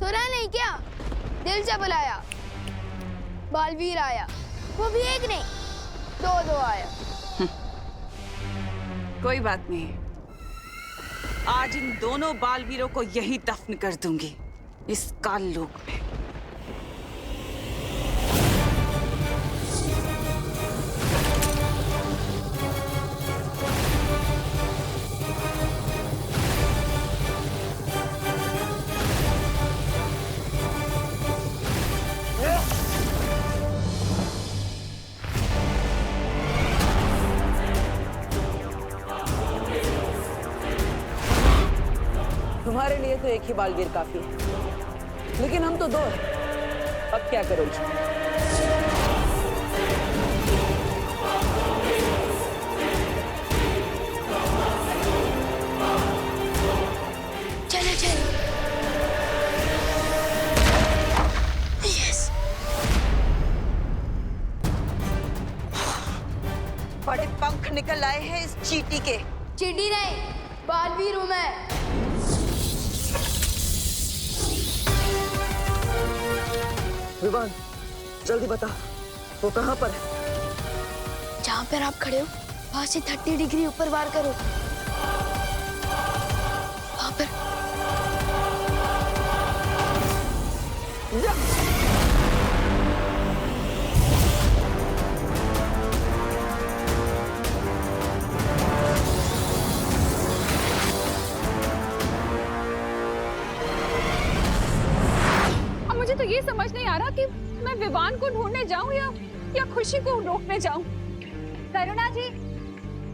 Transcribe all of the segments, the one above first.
सुना नहीं क्या? दिल से बुलाया, बालवीर आया, वो भी एक नहीं, दो आया। कोई बात नहीं, आज इन दोनों बालवीरों को यही दफन कर दूंगी, इस काल लोक में। तुम्हारे लिए तो एक ही बालवीर काफी है, लेकिन हम तो दो हैं। अब क्या करोगे? चलो चलो। यस। बड़े पंख निकल आए हैं इस चींटी के। चींटी नहीं, बालवीर हूं मैं। विवान, जल्दी बता, वो कहाँ पर है? जहां पर आप खड़े हो, वहां से 30 डिग्री ऊपर वार करो। वहां पर। मुझे तो ये समझ नहीं आ रहा कि मैं विवान को ढूंढने जाऊं या खुशी को रोकने जाऊं। करुणा जी,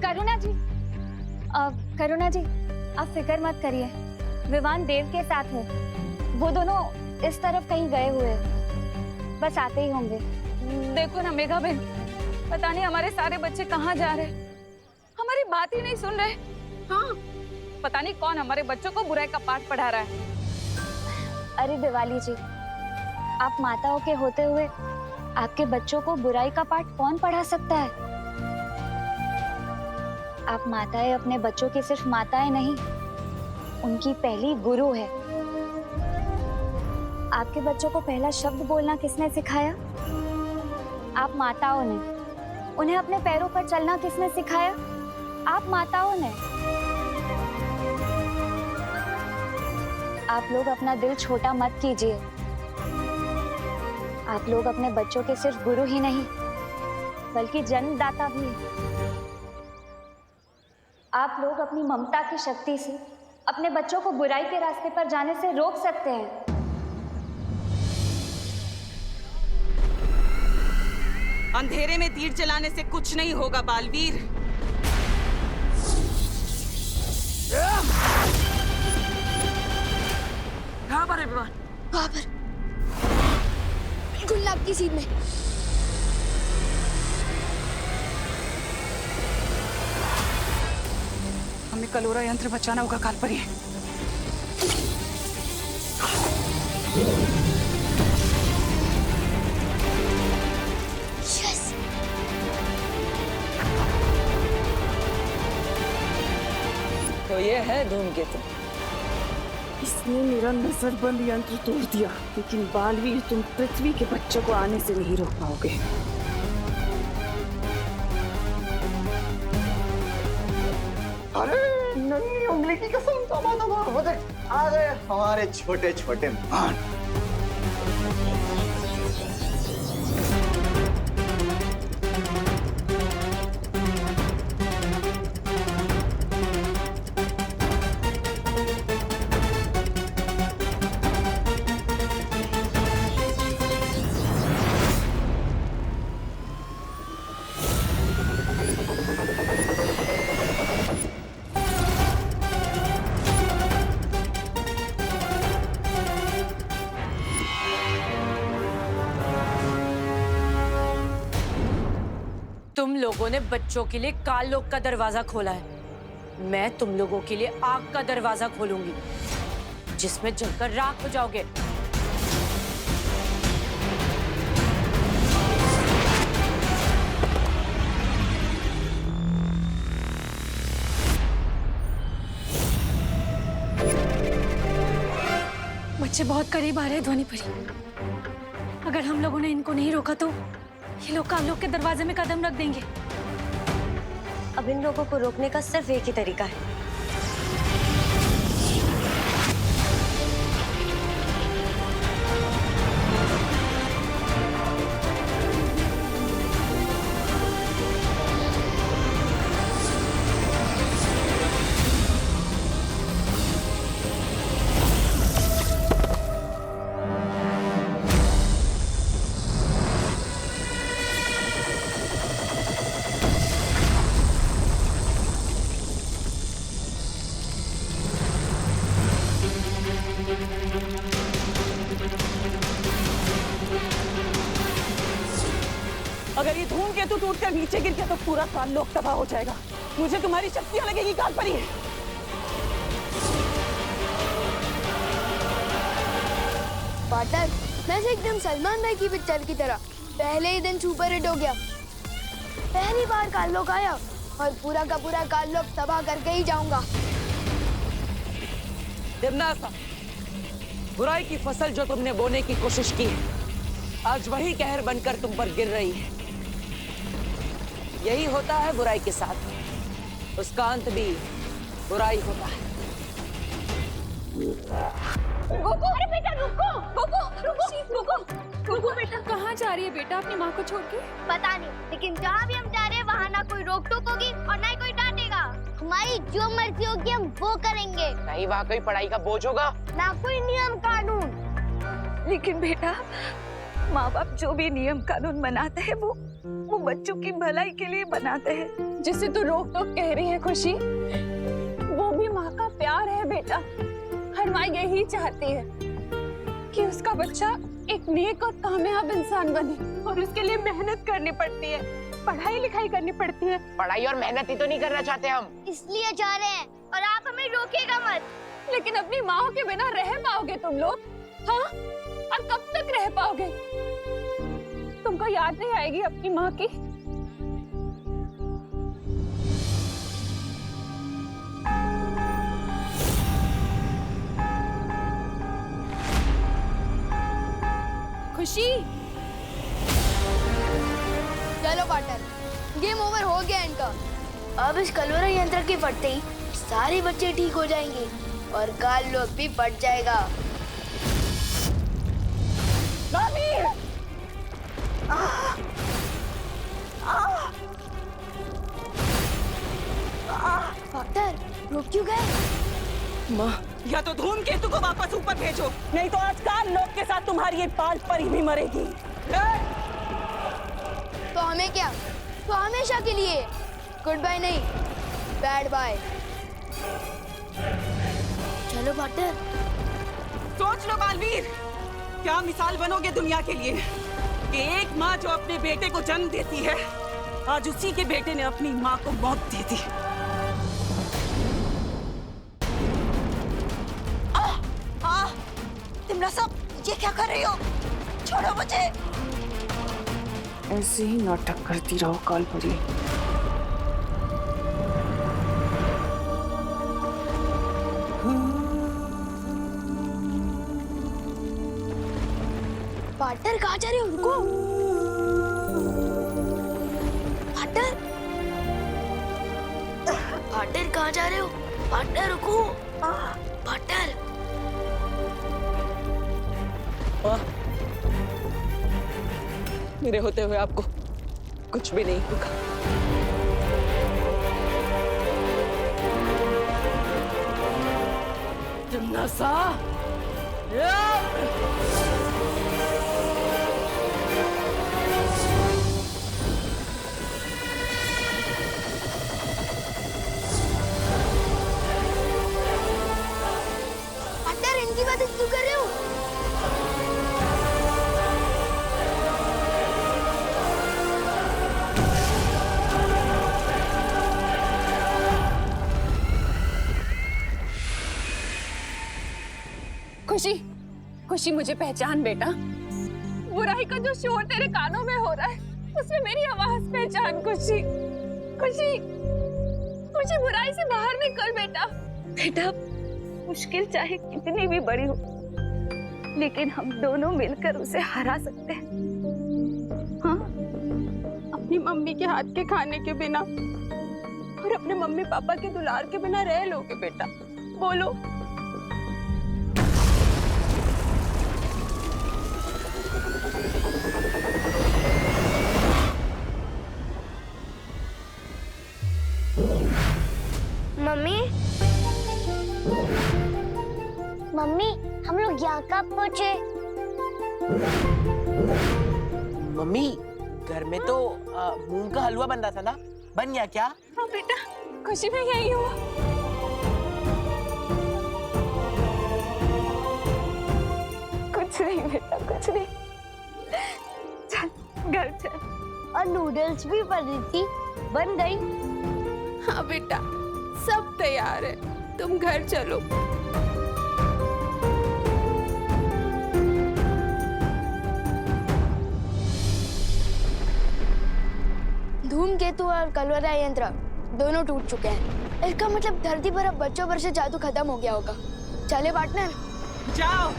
करुणा जी, करुणा जी, आप फिक्र मत करिए, विवान देव के साथ है। वो दोनों इस तरफ कहीं गए हुए हैं, बस आते ही होंगे। देखो ना मेघा बहन, पता नहीं हमारे सारे बच्चे कहाँ जा रहे, हमारी बात ही नहीं सुन रहे। हाँ, पता नहीं कौन हमारे बच्चों को बुराई का पाठ पढ़ा रहा है। अरे दिवाली जी, आप माताओं के होते हुए आपके बच्चों को बुराई का पाठ कौन पढ़ा सकता है? आप माताएं अपने बच्चों की सिर्फ माताएं नहीं, उनकी पहली गुरु है। आपके बच्चों को पहला शब्द बोलना किसने सिखाया? आप माताओं ने। उन्हें अपने पैरों पर चलना किसने सिखाया? आप माताओं ने। आप लोग अपना दिल छोटा मत कीजिए। आप लोग अपने बच्चों के सिर्फ गुरु ही नहीं, बल्कि जन्मदाता भी हैं। आप लोग अपनी ममता की शक्ति से अपने बच्चों को बुराई के रास्ते पर जाने से रोक सकते हैं। अंधेरे में तीर चलाने से कुछ नहीं होगा बालवीर। कहाँ पर है विवान? वहां पर, बिल्कुल आपकी सीध में। हमें कलोरा यंत्र बचाना होगा कालपरी। यस। तो ये है धूमकेतु। इसने मेरा नजरबंद यंत्र तोड़ दिया, लेकिन बालवीर, तुम पृथ्वी के बच्चों को आने से नहीं रोक पाओगे। अरे नन्ही उंगली की कसम, अरे हमारे छोटे छोटे मान। तुम लोगों ने बच्चों के लिए काल लोक का दरवाजा खोला है, मैं तुम लोगों के लिए आग का दरवाजा खोलूंगी, जिसमें जलकर राख हो जाओगे। बच्चे बहुत करीब आ रहे हैं ध्वनिपरी। अगर हम लोगों ने इनको नहीं रोका तो ये लोग काल लोक के दरवाजे में कदम रख देंगे। अब इन लोगों को रोकने का सिर्फ एक ही तरीका है। अगर ये धूमकेतु टूटकर नीचे गिर गया तो पूरा काल लोक तबाह हो जाएगा। मुझे तुम्हारी शक्तियां लगेगी काल परी। पार्टनर, मैं एकदम सलमान भाई की पिक्चर की तरह पहले ही दिन सुपर हिट हो गया। पहली बार काल लोक आया और पूरा का पूरा काल लोक तबाह करके ही जाऊंगा। दिमनासा, बुराई की फसल जो तुमने बोने की कोशिश की है, आज वही कहर बनकर तुम पर गिर रही है। यही होता है बुराई के साथ, उसका अंत भी बुराई होता है। गोकू, अरे बेटा रुको, गोकू, गोकू बेटा कहाँ जा रही है बेटा अपनी माँ को छोड़ के? पता नहीं, लेकिन जहाँ भी हम जा रहे हैं वहाँ ना कोई रोक टोक होगी और ना ही कोई डांटेगा। हमारी जो मर्जी होगी हम वो करेंगे। नहीं वहाँ कोई पढ़ाई का बोझ होगा, ना कोई नियम कानून। लेकिन बेटा माँ बाप जो भी नियम कानून बनाते हैं वो बच्चों की भलाई के लिए बनाते हैं। जिसे तू रोक टोक कह रही है खुशी, वो भी माँ का प्यार है बेटा। हर माँ यही चाहती है कि उसका बच्चा एक नेक और कामयाब इंसान बने और उसके लिए मेहनत करनी पड़ती है, पढ़ाई लिखाई करनी पड़ती है। पढ़ाई और मेहनत ही तो नहीं करना चाहते हम, इसलिए जा रहे हैं और आप हमें रोकेगा मत। लेकिन अपनी माँ के बिना रह पाओगे तुम लोग? हाँ, और कब तक रह पाओगे? तुमको याद नहीं आएगी अपनी माँ की? खुशी, चलो पार्टनर, गेम ओवर हो गया इनका। अब इस कलोरा यंत्र के फटते ही सारे बच्चे ठीक हो जाएंगे और काल लोक भी फट जाएगा। डॉक्टर, रुक क्यों गए? माँ, या तो धूमकेतु को वापस ऊपर भेजो, नहीं तो आज काल लोक के साथ तुम्हारी ये पाल परी भी मरेगी। तो हमें क्या? तो हमेशा के लिए गुड बाय नहीं, बैड बाय। चलो पार्टनर। सोच लो बालवीर, क्या मिसाल बनोगे दुनिया के लिए कि एक माँ जो अपने बेटे को जन्म देती है, आज उसी के बेटे ने अपनी माँ को मौत दे दी। दिमनासा, ये क्या कर रही हो? छोड़ो मुझे। ऐसे ही नाटक करती रहो काल परी। पार्टनर कहाँ जा रहे हो? रुको पार्टनर, पार्टनर कहाँ जा रहे हो? पार्टनर रुको, पार्टनर। मेरे होते हुए आपको कुछ भी नहीं होगा। दिमनासा, पार्टनर इनकी बातें क्यों कर रहे हो? खुशी, खुशी मुझे पहचान बेटा। बुराई का जो शोर तेरे कानों में हो रहा है, उसमें मेरी आवाज पहचान। खुशी, खुशी, मुझे बुराई से बाहर निकल बेटा। बेटा, मुश्किल चाहे कितनी भी बड़ी हो, लेकिन हम दोनों मिलकर उसे हरा सकते हैं। हाँ, अपनी मम्मी के हाथ के खाने के बिना और अपने मम्मी पापा के दुलार के बिना रह लोगे बेटा? बोलो। मम्मी, मम्मी, हम लोग यहाँ कब पहुँचे? मम्मी, घर में तो मूंग का हलवा बन रहा था ना, बन गया क्या? हाँ बेटा, खुशी में यही हुआ। कुछ नहीं बेटा, कुछ नहीं। चल घर चल। और नूडल्स भी बनी थी, बन गई। हाँ बेटा, सब तैयार है, तुम घर चलो। धूमकेतु और कलवरा यंत्र दोनों टूट चुके हैं। इसका मतलब धरती पर अब बच्चों पर से जादू खत्म हो गया होगा। चले पार्टनर? जाओ,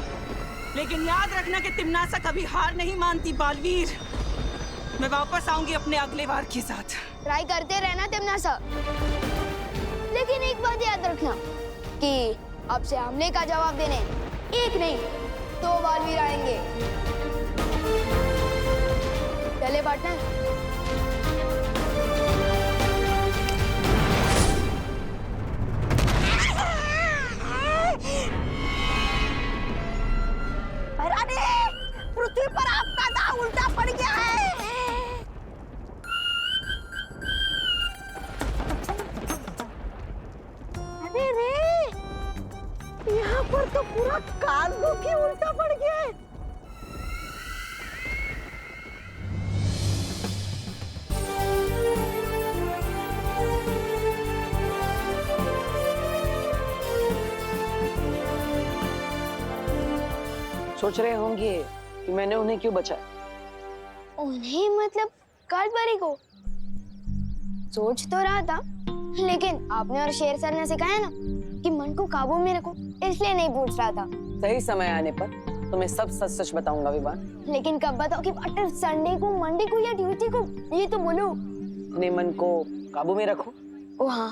लेकिन याद रखना कि तिमनासा कभी हार नहीं मानती बालवीर। मैं वापस आऊंगी अपने अगले वार के साथ। ट्राई करते रहना तिमनासा, लेकिन एक बात याद रखना कि आपसे हमले का जवाब देने एक नहीं 2 बालवीर आएंगे। चले पार्टनर? पृथ्वी पर आपका दांव उल्टा पड़ गया है। अरे रे, यहाँ पर तो पूरा कालबुक ही उल्टा पड़ गया है। सोच रहे होंगे कि मैंने उन्हें क्यों बचाया। उन्हें मतलब कालबरी को? सोच तो रहा था, लेकिन आपने और शेर सर ने सिखाया ना कि मन को काबू में रखो, इसलिए नहीं पूछ रहा था। सही समय आने पर तुम्हें सब सच सच बताऊंगा विवान। लेकिन कब बताओ कि पार्टनर? संडे को, मंडे को या ट्यूसडे को? ये तो बोलो। अपने मन को काबू में रखो। ओ हाँ,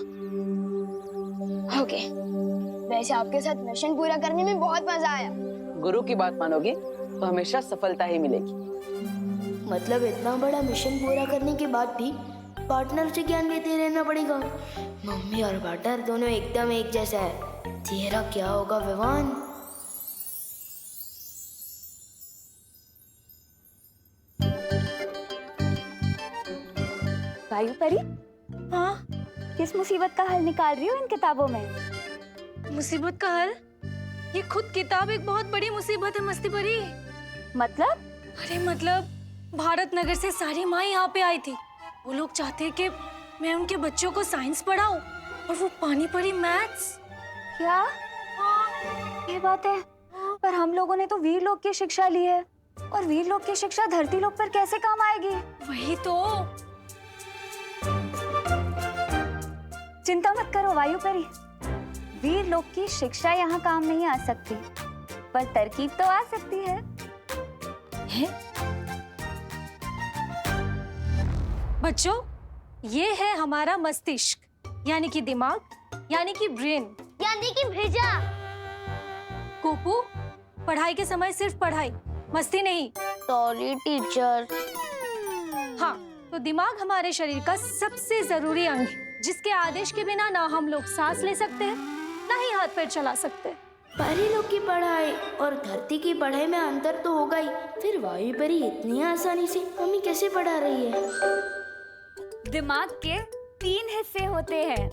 ओके। वैसे आपके साथ मिशन पूरा करने में बहुत मजा आया। गुरु की बात मानोगे तो हमेशा सफलता ही मिलेगी। मतलब इतना बड़ा मिशन पूरा करने के बाद भी पार्टनर से ज्ञान लेते रहना पड़ेगा। मम्मी और पार्टनर दोनों एकदम एक जैसा है। तेरा क्या होगा विवान? वायु परी, हाँ, किस मुसीबत का हल निकाल रही हो इन किताबों में? मुसीबत का हल? ये खुद किताब एक बहुत बड़ी मुसीबत है मस्ती परी। मतलब? अरे मतलब भारत नगर से सारी माँ यहाँ पे आई थी। वो लोग चाहते हैं कि मैं उनके बच्चों को साइंस पढ़ाऊं और वो पानी पड़ी मैथ्स। क्या? ये बात है, पर हम लोगों ने तो वीर लोक की शिक्षा ली है, और वीर लोक की शिक्षा धरती लोक पर कैसे काम आएगी? वही तो। चिंता मत करो वायु परी, वीर लोक की शिक्षा यहाँ काम नहीं आ सकती, पर तरकीब तो आ सकती है। बच्चों, ये है हमारा मस्तिष्क, यानी कि दिमाग, यानी कि ब्रेन, यानी कि भेजा। कोपू, पढ़ाई के समय सिर्फ पढ़ाई, मस्ती नहीं। Sorry teacher. हाँ, तो दिमाग हमारे शरीर का सबसे जरूरी अंग है, जिसके आदेश के बिना ना हम लोग सांस ले सकते हैं, ना ही हाथ पैर चला सकते हैं। परी लोग की पढ़ाई और धरती की पढ़ाई में अंतर तो होगा ही, फिर वायु परी इतनी आसानी से हमें कैसे पढ़ा रही है? दिमाग के 3 हिस्से होते हैं।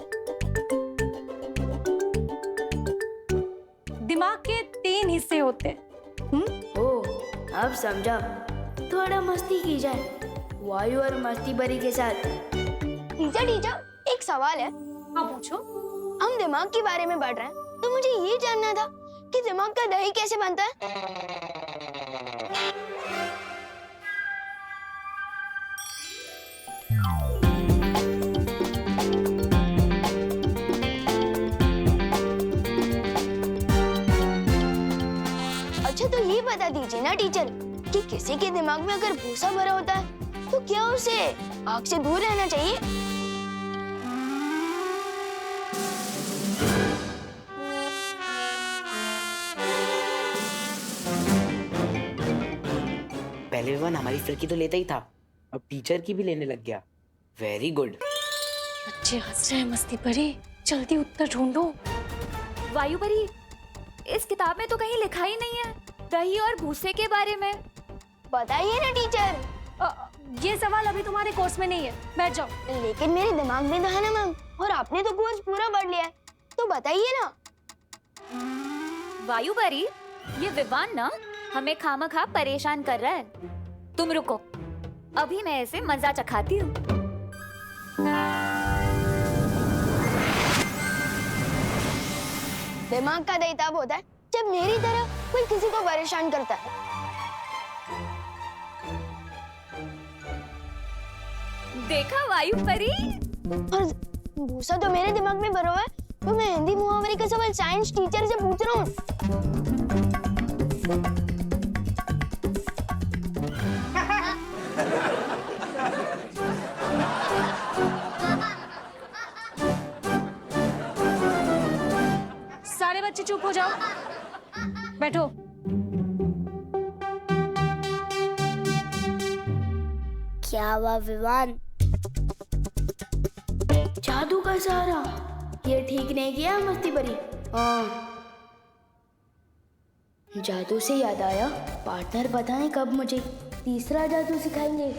दिमाग के 3 हिस्से होते हैं। ओ, अब समझा। थोड़ा मस्ती की जाए वायु और मस्ती परी के साथ। टीचर, एक सवाल है। हाँ पूछो। हम दिमाग के बारे में पढ़ रहे हैं, तो मुझे ये जानना था कि दिमाग का दही कैसे बनता है? अच्छा, तो ये दीजिए ना टीचर कि किसी के दिमाग में अगर भूसा भरा होता है तो क्या उसे आग से दूर रहना चाहिए? पहले विवान हमारी फिरकी तो लेता ही था, अब टीचर की भी लेने लग गया। Very good. बच्चे हंस रहे हैं मस्ती परी, जल्दी उत्तर ढूंढो। वायु परी, इस किताब में तो कहीं लिखा ही नहीं है दही और भूसे के बारे में। बताइए ना टीचर। ये सवाल अभी तुम्हारे कोर्स में नहीं है, बैठ जाओ। लेकिन मेरे दिमाग में तो है ना मैम, और आपने तो कोर्स पूरा पढ़ लिया है, तो बताइए ना। वायु परी, ये विवान ना हमें खामखा परेशान कर रहा है। तुम रुको, अभी मैं इसे मजा चखाती हूँ। दिमाग का दही तब होता है जब मेरी तरह कोई किसी को परेशान करता है। देखा वायु परी? और भूसा तो मेरे दिमाग में भरा हुआ है, तो मैं हिंदी मुहावरे का सवाल साइंस टीचर से पूछ रहा हूँ। सारे बच्चे चुप हो जाओ, बैठो। क्या हुआ विवान? जादू का सहारा, ये ठीक नहीं किया मस्ती परी। हाँ, जादू से याद आया, पार्टनर बताएं कब मुझे तीसरा जादू सिखाएंगे?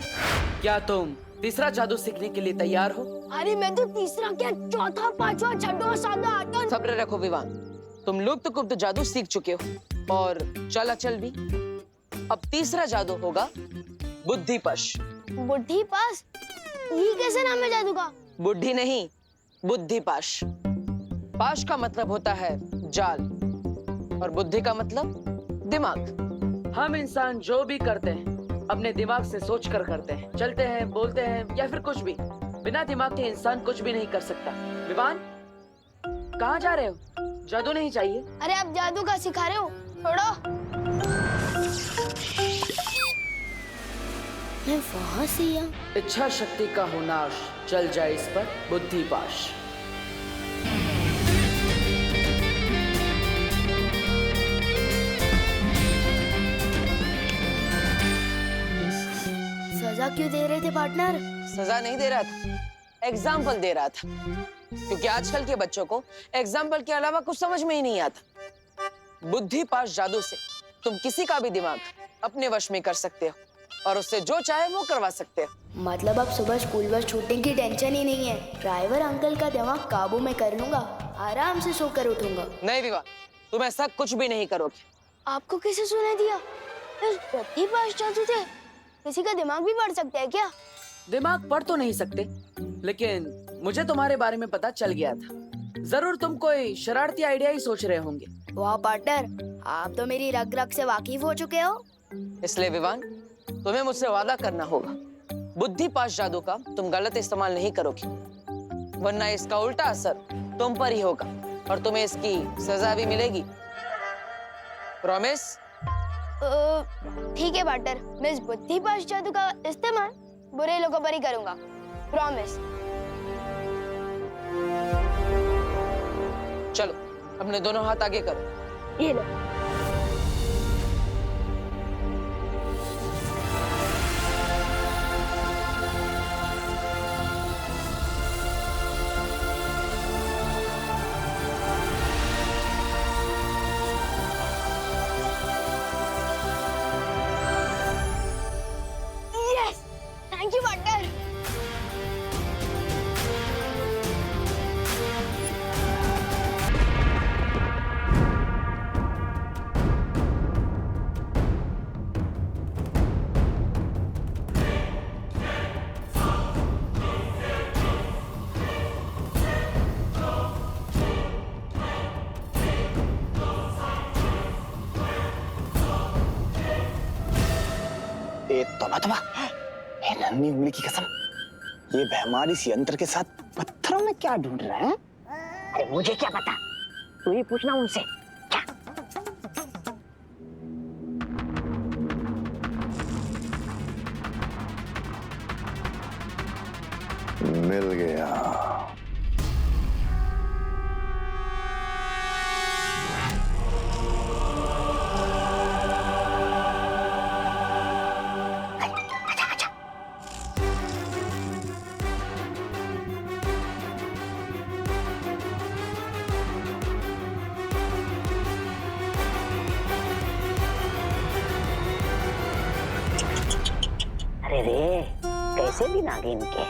क्या तुम तीसरा जादू सीखने के लिए तैयार हो? अरे मैं तो तीसरा क्या, चौथा, पांचवा, छठवां, सातवां, आठवां। सब्र रखो विवान, तुम लुप्त गुप्त जादू सीख चुके हो और चल भी। अब तीसरा जादू होगा बुद्धिपश। बुद्धिपाश? ये कैसे नाम है जादू का? बुद्धि नहीं, बुद्धिपाश। पाश का मतलब होता है जाल और बुद्धि का मतलब दिमाग। हम इंसान जो भी करते हैं अपने दिमाग से सोच कर करते हैं, चलते हैं, बोलते हैं या फिर कुछ भी। बिना दिमाग के इंसान कुछ भी नहीं कर सकता। विवान, कहाँ जा रहे हो? जादू नहीं चाहिए? अरे आप जादू का सिखा रहे हो, छोड़ो। मैं वहाँ से या? इच्छा शक्ति का हो नाश, चल जाए इस पर बुद्धिपाश। सजा क्यों दे रहे थे पार्टनर? सजा नहीं दे रहा था, एग्जाम्पल दे रहा था, क्योंकि आजकल के बच्चों को एग्जाम्पल के अलावा कुछ समझ में ही नहीं आता। बुद्धिपाश जादू से तुम किसी का भी दिमाग अपने वश में कर सकते हो और उससे जो चाहे वो करवा सकते हो। मतलब अब सुबह स्कूल बस छूटने की टेंशन ही नहीं है, ड्राइवर अंकल का दिमाग काबू में कर लूंगा, आराम से सोकर उठूंगा। नहीं विवाह, तुम ऐसा कुछ भी नहीं करोगे। आपको किसे सुना दिया? इस बुद्धिपाश जादू से किसी का दिमाग भी पढ़ सकते हैं क्या? दिमाग पढ़ तो नहीं सकते, लेकिन मुझे तुम्हारे बारे में पता चल गया था। जरूर तुम कोई शरारती आइडिया ही सोच रहे होंगे। वाह पार्टनर, आप तो मेरी रग रग से वाकिफ हो चुके हो। इसलिए विवान, तुम्हें मुझसे वादा करना होगा, बुद्धिपाश जादू का तुम गलत इस्तेमाल नहीं करोगे, वरना इसका उल्टा असर तुम पर ही होगा और तुम्हें इसकी सजा भी मिलेगी। प्रॉमिस? ठीक है पार्टनर, मैं इस बुद्धिपाश जादू का इस्तेमाल बुरे लोगों पर ही करूंगा। प्रॉमिस। चलो अपने दोनों हाथ आगे करो। ये लो। Yes, thank you partner. तोबा तोबा, ये नन्ही उंगली की कसम, ये बेहमार इस यंत्र के साथ पत्थरों में क्या ढूंढ रहा है? अरे मुझे क्या पता, तू ही पूछना उनसे। क्या? मिल गया। अरे रे, कैसे दिन आ गए इनके।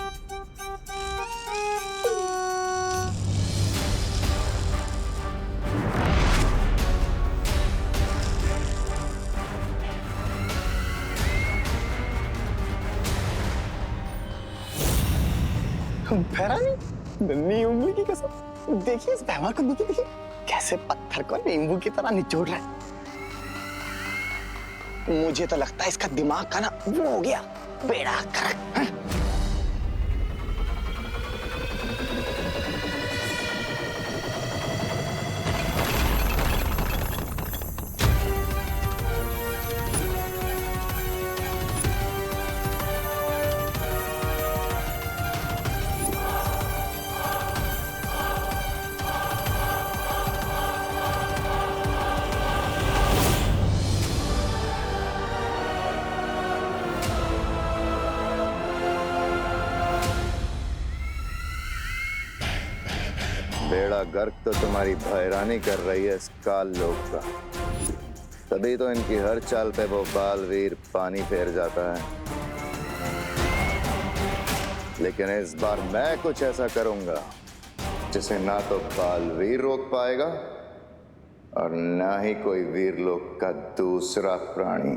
भैरानी, नन्ही उंगली की कसम। देखिए इस भैमार को, देखिए कैसे पत्थर को नींबू की तरह निचोड़ रहा है। मुझे तो लगता है इसका दिमाग का ना वो हो गया, बेड़ा गर्क। बेड़ा गर्क तो तुम्हारी भैरानी कर रही है इस काल लोक का, तभी तो इनकी हर चाल पे वो बालवीर पानी फेर जाता है। लेकिन इस बार मैं कुछ ऐसा करूंगा जिसे ना तो बालवीर रोक पाएगा और ना ही कोई वीरलोक का दूसरा प्राणी।